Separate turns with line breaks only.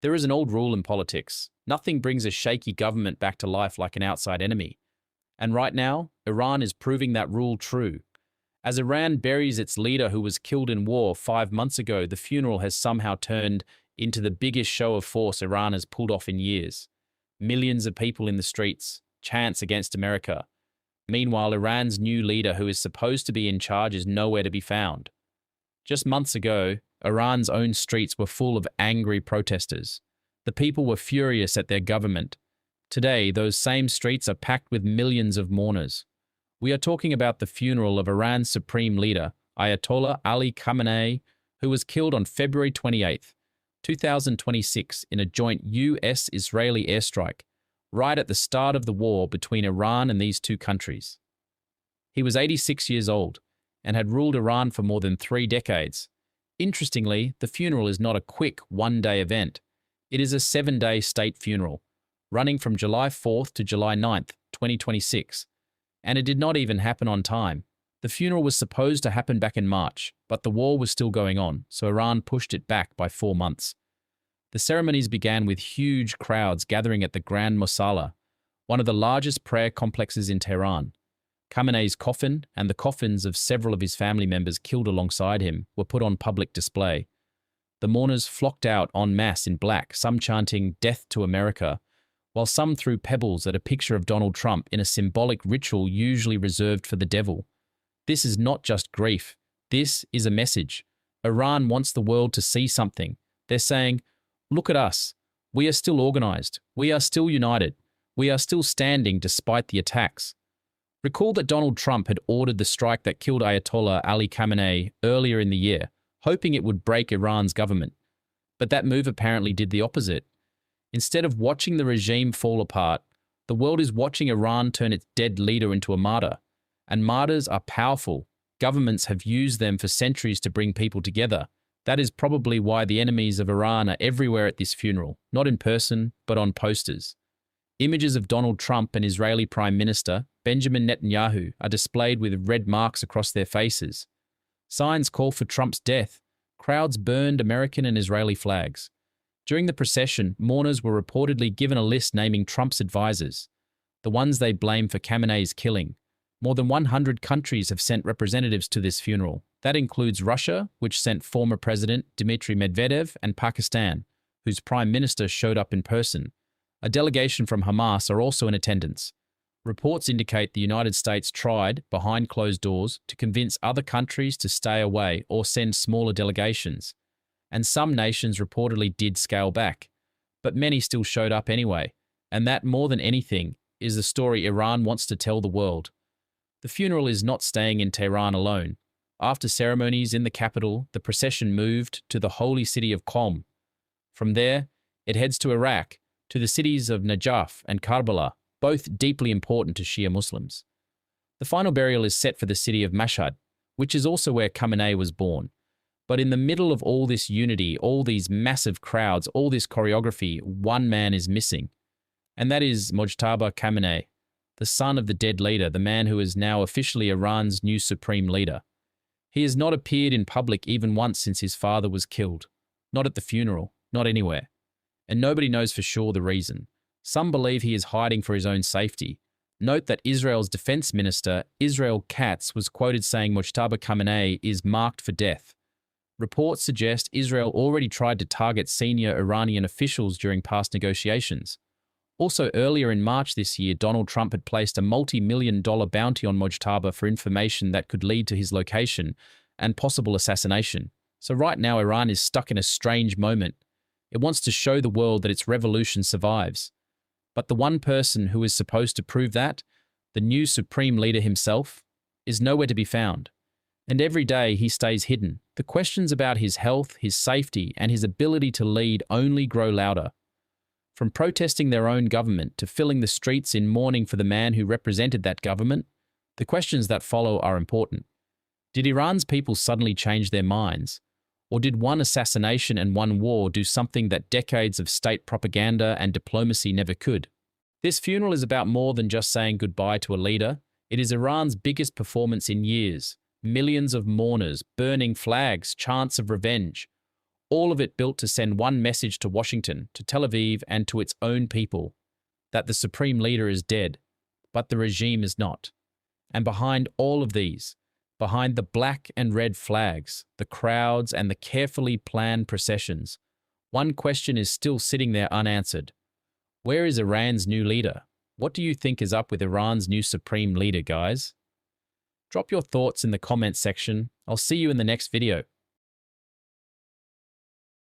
There is an old rule in politics. Nothing brings a shaky government back to life like an outside enemy. And right now, Iran is proving that rule true. As Iran buries its leader who was killed in war 5 months ago, the funeral has somehow turned into the biggest show of force Iran has pulled off in years. Millions of people in the streets, chants against America. Meanwhile, Iran's new leader who is supposed to be in charge is nowhere to be found. Just months ago, Iran's own streets were full of angry protesters. The people were furious at their government. Today, those same streets are packed with millions of mourners. We are talking about the funeral of Iran's Supreme Leader, Ayatollah Ali Khamenei, who was killed on February 28, 2026 in a joint US-Israeli airstrike, right at the start of the war between Iran and these two countries. He was 86 years old and had ruled Iran for more than 3 decades. Interestingly, the funeral is not a quick one-day event. It is a 7-day state funeral, running from July 4th to July 9th, 2026. And it did not even happen on time. The funeral was supposed to happen back in March, but the war was still going on, so Iran pushed it back by 4 months. The ceremonies began with huge crowds gathering at the Grand Mosala, one of the largest prayer complexes in Tehran. Khamenei's coffin and the coffins of several of his family members killed alongside him were put on public display. The mourners flocked out en masse in black, some chanting "Death to America," while some threw pebbles at a picture of Donald Trump in a symbolic ritual usually reserved for the devil. This is not just grief. This is a message. Iran wants the world to see something. They're saying, look at us. We are still organized. We are still united. We are still standing despite the attacks. Recall that Donald Trump had ordered the strike that killed Ayatollah Ali Khamenei earlier in the year, hoping it would break Iran's government. But that move apparently did the opposite. Instead of watching the regime fall apart, the world is watching Iran turn its dead leader into a martyr. And martyrs are powerful. Governments have used them for centuries to bring people together. That is probably why the enemies of Iran are everywhere at this funeral, not in person, but on posters. Images of Donald Trump and Israeli Prime Minister Benjamin Netanyahu are displayed with red marks across their faces. Signs call for Trump's death. Crowds burned American and Israeli flags. During the procession, mourners were reportedly given a list naming Trump's advisors, the ones they blame for Khamenei's killing. More than 100 countries have sent representatives to this funeral. That includes Russia, which sent former President Dmitry Medvedev, and Pakistan, whose prime minister showed up in person. A delegation from Hamas are also in attendance. Reports indicate the United States tried, behind closed doors, to convince other countries to stay away or send smaller delegations. And some nations reportedly did scale back. But many still showed up anyway. And that, more than anything, is the story Iran wants to tell the world. The funeral is not staying in Tehran alone. After ceremonies in the capital, the procession moved to the holy city of Qom. From there, it heads to Iraq, to the cities of Najaf and Karbala, both deeply important to Shia Muslims. The final burial is set for the city of Mashhad, which is also where Khamenei was born. But in the middle of all this unity, all these massive crowds, all this choreography, one man is missing. And that is Mojtaba Khamenei, the son of the dead leader, the man who is now officially Iran's new supreme leader. He has not appeared in public even once since his father was killed. Not at the funeral, not anywhere. And nobody knows for sure the reason. Some believe he is hiding for his own safety. Note that Israel's defense minister, Israel Katz, was quoted saying Mojtaba Khamenei is marked for death. Reports suggest Israel already tried to target senior Iranian officials during past negotiations. Also, earlier in March this year, Donald Trump had placed a multi-million-dollar bounty on Mojtaba for information that could lead to his location and possible assassination. So right now, Iran is stuck in a strange moment. It wants to show the world that its revolution survives. But the one person who is supposed to prove that, the new supreme leader himself, is nowhere to be found. And every day he stays hidden. The questions about his health, his safety, and his ability to lead only grow louder. From protesting their own government to filling the streets in mourning for the man who represented that government, the questions that follow are important. Did Iran's people suddenly change their minds? Or did one assassination and one war do something that decades of state propaganda and diplomacy never could? This funeral is about more than just saying goodbye to a leader. It is Iran's biggest performance in years. Millions of mourners, burning flags, chants of revenge. All of it built to send one message to Washington, to Tel Aviv, and to its own people, that the Supreme Leader is dead, but the regime is not. And behind all of these, behind the black and red flags, the crowds, and the carefully planned processions, one question is still sitting there unanswered. Where is Iran's new leader? What do you think is up with Iran's new Supreme Leader, guys? Drop your thoughts in the comments section. I'll see you in the next video.